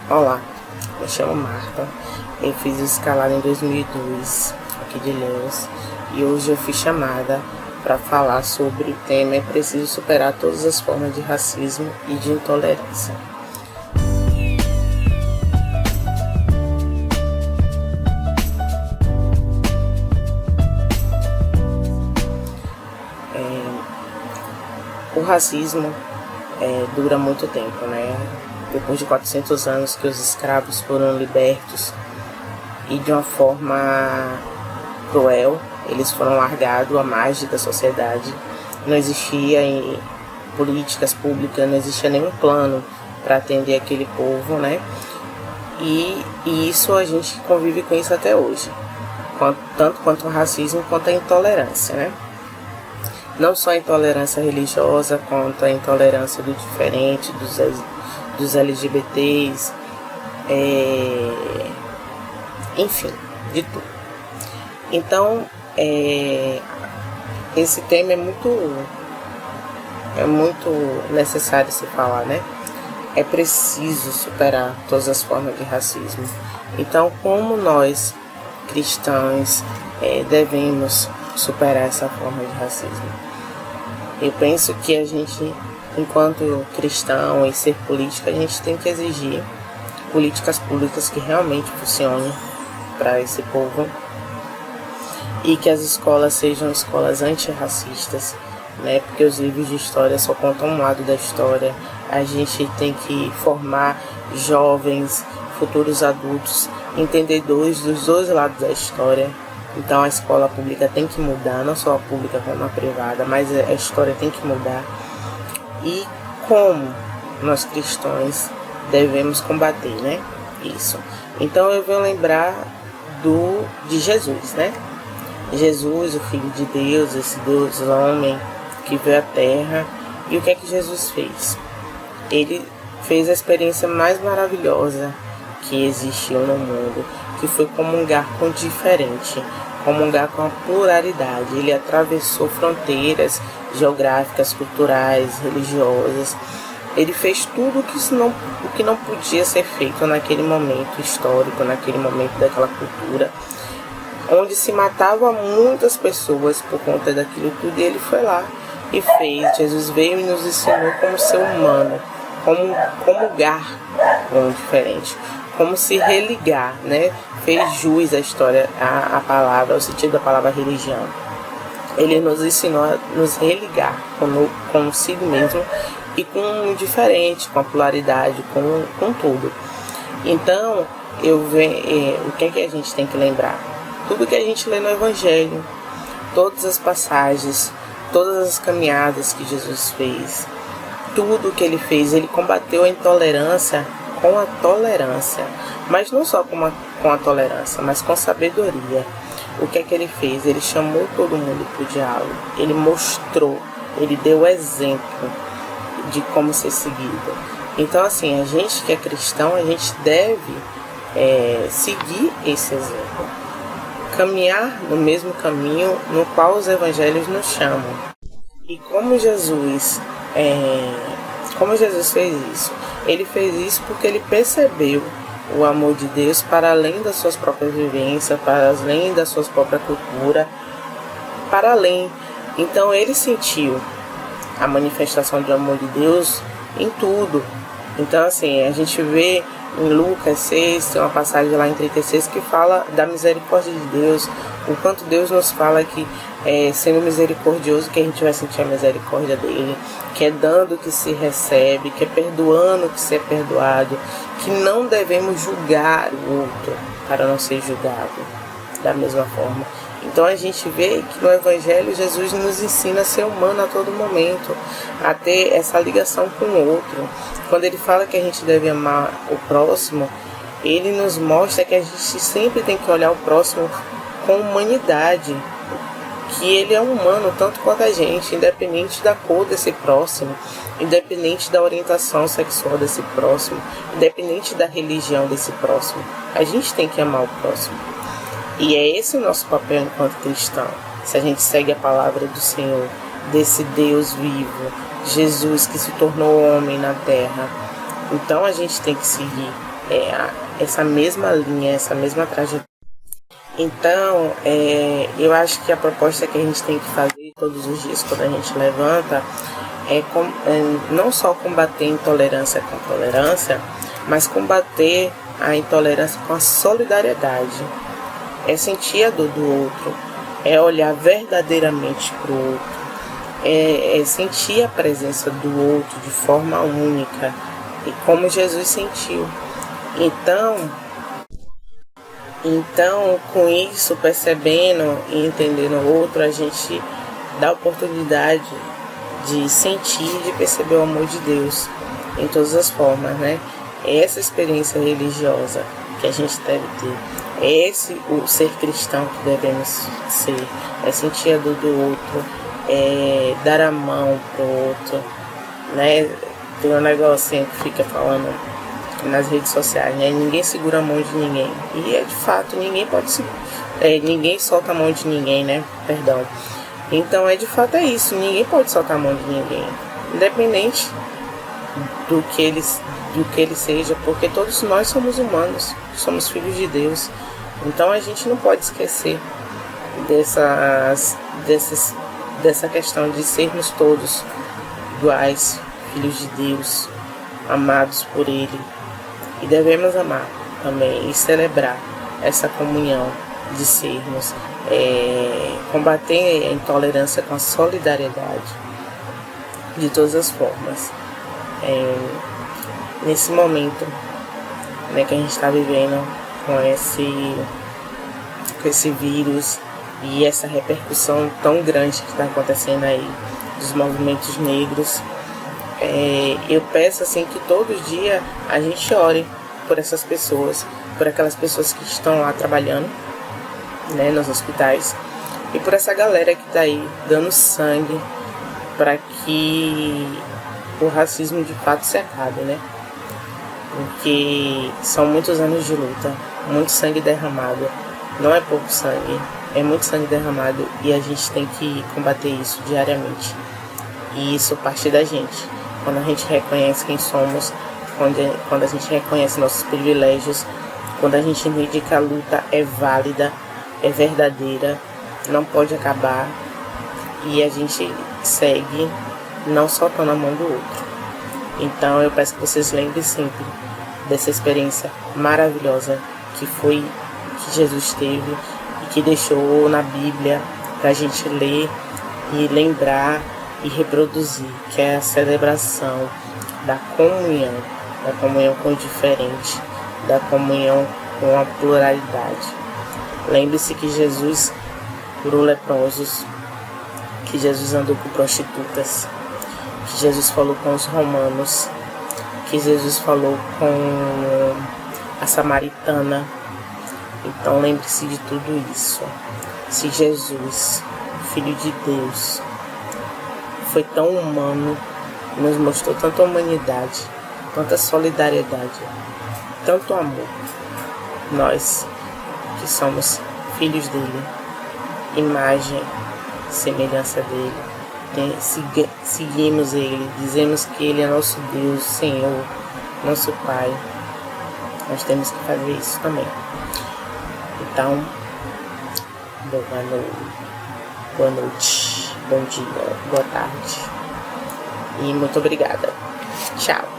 Olá, me chamo Marta, eu fiz o escalado em 2002 aqui de Lemos e hoje eu fui chamada para falar sobre o tema: é preciso superar todas as formas de racismo e de intolerância. O racismo dura muito tempo, né? Depois de 400 anos que os escravos foram libertos e de uma forma cruel, eles foram largados à margem da sociedade. Não existia políticas públicas, não existia nenhum plano para atender aquele povo, né? E isso a gente convive com isso até hoje, tanto quanto o racismo quanto a intolerância, né? Não só a intolerância religiosa, quanto a intolerância do diferente, dos LGBTs, enfim, de tudo. Então, esse tema é muito necessário se falar, né? É preciso superar todas as formas de racismo. Então, como nós, cristãos, devemos superar essa forma de racismo? Eu penso que a gente, enquanto cristão e ser político, a gente tem que exigir políticas públicas que realmente funcionem para esse povo e que as escolas sejam escolas antirracistas, né? Porque os livros de história só contam um lado da história. A gente tem que formar jovens, futuros adultos, entendedores dos dois lados da história. Então a escola pública tem que mudar, não só a pública como a privada, mas a história tem que mudar. E como nós cristãos devemos combater, né? Isso. Então eu venho lembrar de Jesus, né? Jesus, o Filho de Deus, esse Deus homem que veio à Terra. E o que é que Jesus fez? Ele fez a experiência mais maravilhosa que existiu no mundo, que foi comungar com o diferente, comungar com a pluralidade. Ele atravessou fronteiras geográficas, culturais, religiosas. Ele fez tudo o que não podia ser feito naquele momento histórico, naquele momento daquela cultura, onde se matava muitas pessoas por conta daquilo tudo, e ele foi lá e fez. Jesus veio e nos ensinou como ser humano, como comungar com o diferente, como se religar, né? Fez jus à história, à palavra, ao sentido da palavra religião. Ele nos ensinou a nos religar consigo mesmo e com o diferente, com a pluralidade, com tudo. Então, o que é que a gente tem que lembrar? Tudo que a gente lê no Evangelho, todas as passagens, todas as caminhadas que Jesus fez, tudo que ele fez, ele combateu a intolerância com a tolerância, mas não só com a tolerância, mas com sabedoria. O que é que ele fez? Ele chamou todo mundo para o diálogo, ele mostrou, ele deu exemplo de como ser seguido. Então, assim, a gente que é cristão, a gente deve seguir esse exemplo, caminhar no mesmo caminho no qual os evangelhos nos chamam. E como Jesus fez isso? Ele fez isso porque ele percebeu o amor de Deus para além das suas próprias vivências, para além da sua própria cultura, para além. Então ele sentiu a manifestação do amor de Deus em tudo. Então, assim, a gente vê em Lucas 6, tem uma passagem lá em 36 que fala da misericórdia de Deus, o quanto Deus nos fala que sendo misericordioso que a gente vai sentir a misericórdia dele, que é dando que se recebe, que é perdoando que se é perdoado, que não devemos julgar o outro para não ser julgado da mesma forma. Então a gente vê que no Evangelho Jesus nos ensina a ser humano a todo momento, a ter essa ligação com o outro. Quando ele fala que a gente deve amar o próximo, ele nos mostra que a gente sempre tem que olhar o próximo com humanidade, que ele é humano tanto quanto a gente, independente da cor desse próximo, independente da orientação sexual desse próximo, independente da religião desse próximo. A gente tem que amar o próximo. E é esse o nosso papel enquanto cristão. Se a gente segue a palavra do Senhor, desse Deus vivo, Jesus que se tornou homem na terra, então a gente tem que seguir essa mesma linha, essa mesma trajetória. Então, eu acho que a proposta que a gente tem que fazer todos os dias quando a gente levanta é não só combater a intolerância com tolerância, mas combater a intolerância com a solidariedade. É sentir a dor do outro, é olhar verdadeiramente para o outro, é sentir a presença do outro de forma única, e como Jesus sentiu. Então, com isso, percebendo e entendendo o outro, a gente dá a oportunidade de sentir e de perceber o amor de Deus em todas as formas, né? É essa experiência religiosa que a gente deve ter. É esse o ser cristão que devemos ser. É sentir a dor do outro, é dar a mão pro outro, né? Tem um negocinho que fica falando nas redes sociais, né? Ninguém segura a mão de ninguém. E de fato, ninguém solta a mão de ninguém, né? Perdão. Então, de fato é isso. Ninguém pode soltar a mão de ninguém. Independente do que ele seja, porque todos nós somos humanos, somos filhos de Deus. Então a gente não pode esquecer dessa questão de sermos todos iguais, filhos de Deus, amados por Ele. E devemos amar também e celebrar essa comunhão de sermos, combater a intolerância com a solidariedade de todas as formas. Nesse momento, né, que a gente está vivendo com esse vírus e essa repercussão tão grande que está acontecendo aí dos movimentos negros, eu peço assim que todo dia a gente ore por essas pessoas, por aquelas pessoas que estão lá trabalhando, né, nos hospitais, e por essa galera que está aí dando sangue para que o racismo de fato se acabe, né? Porque são muitos anos de luta, muito sangue derramado, não é pouco sangue, é muito sangue derramado, e a gente tem que combater isso diariamente. E isso parte da gente, quando a gente reconhece quem somos, quando a gente reconhece nossos privilégios, quando a gente entende que a luta é válida, é verdadeira, não pode acabar, e a gente segue não soltando a mão do outro. Então eu peço que vocês lembrem sempre dessa experiência maravilhosa que Jesus teve e que deixou na Bíblia para a gente ler e lembrar e reproduzir, que é a celebração da comunhão com o diferente, da comunhão com a pluralidade. Lembre-se que Jesus curou leprosos, que Jesus andou com prostitutas, que Jesus falou com os romanos, que Jesus falou com a samaritana. Então lembre-se de tudo isso. Se Jesus, Filho de Deus, foi tão humano, nos mostrou tanta humanidade, tanta solidariedade, tanto amor, nós que somos filhos dele, imagem, semelhança dele, seguimos ele, dizemos que ele é nosso Deus, Senhor, nosso Pai, nós temos que fazer isso também. Então, boa noite, bom dia, boa tarde e muito obrigada. Tchau.